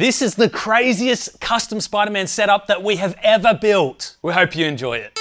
This is the craziest custom Spider-Man setup that we have ever built. We hope you enjoy it.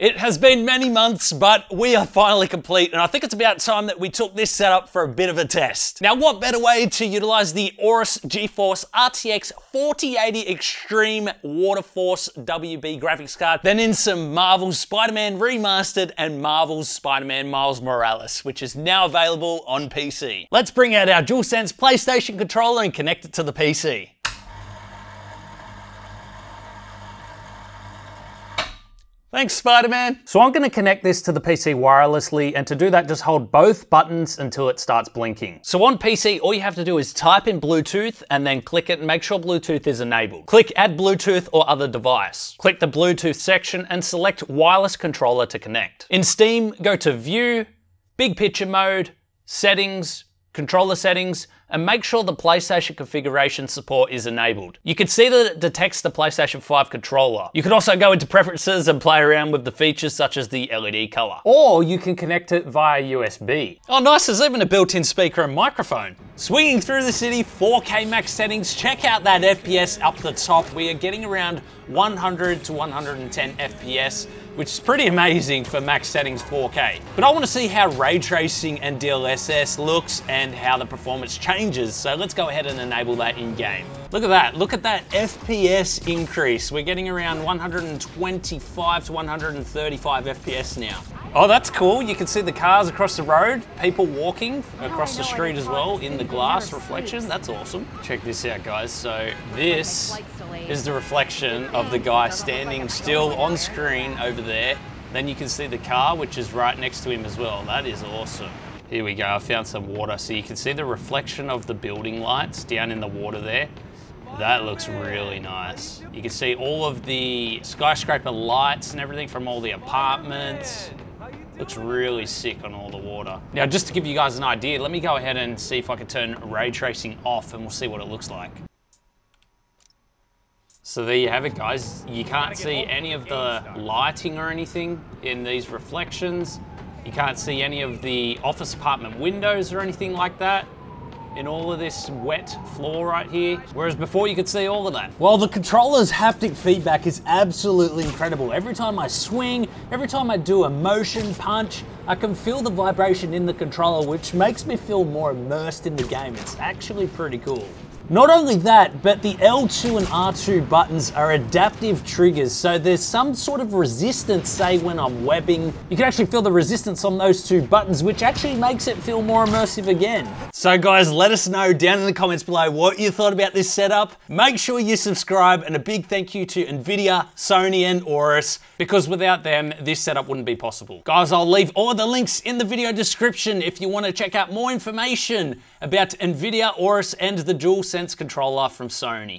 It has been many months, but we are finally complete, and I think it's about time that we took this setup for a bit of a test. Now, what better way to utilize the Aorus GeForce RTX 4080 Xtreme Waterforce WB graphics card than in some Marvel's Spider-Man Remastered and Marvel's Spider-Man Miles Morales, which is now available on PC. Let's bring out our DualSense PlayStation controller and connect it to the PC. Thanks, Spider-Man. So I'm gonna connect this to the PC wirelessly, and to do that, just hold both buttons until it starts blinking. So on PC, all you have to do is type in Bluetooth and then click it and make sure Bluetooth is enabled. Click Add Bluetooth or other device. Click the Bluetooth section and select Wireless Controller to connect. In Steam, go to View, Big Picture Mode, Settings, Controller Settings, and make sure the PlayStation configuration support is enabled. You can see that it detects the PlayStation 5 controller. You can also go into preferences and play around with the features such as the LED color. Or you can connect it via USB. Oh nice, there's even a built-in speaker and microphone. Swinging through the city, 4K max settings, check out that FPS up the top. We are getting around 100 to 110 FPS, which is pretty amazing for max settings 4K. But I want to see how ray tracing and DLSS looks and how the performance changes, so let's go ahead and enable that in game. Look at that FPS increase. We're getting around 125 to 135 FPS now. Oh, that's cool. You can see the cars across the road, people walking across the street as well in the glass reflection. That's awesome. Check this out, guys. So this is the reflection of the guy standing still on screen over there. Then you can see the car, which is right next to him as well. That is awesome. Here we go, I found some water. So you can see the reflection of the building lights down in the water there. That looks really nice. You can see all of the skyscraper lights and everything from all the apartments. Looks really sick on all the water. Now, just to give you guys an idea, let me go ahead and see if I can turn ray tracing off and we'll see what it looks like. So there you have it, guys. You can't see any of the lighting or anything in these reflections. You can't see any of the office apartment windows or anything like that in all of this wet floor right here, whereas before you could see all of that. Well, the controller's haptic feedback is absolutely incredible. Every time I swing, every time I do a motion punch, I can feel the vibration in the controller, which makes me feel more immersed in the game. It's actually pretty cool. Not only that, but the L2 and R2 buttons are adaptive triggers, so there's some sort of resistance, say when I'm webbing. You can actually feel the resistance on those two buttons, which actually makes it feel more immersive again. So guys, let us know down in the comments below what you thought about this setup. Make sure you subscribe, and a big thank you to Nvidia, Sony, and Aorus, because without them, this setup wouldn't be possible. Guys, I'll leave all the links in the video description if you want to check out more information about Nvidia, Aorus, and the DualSense controller from Sony.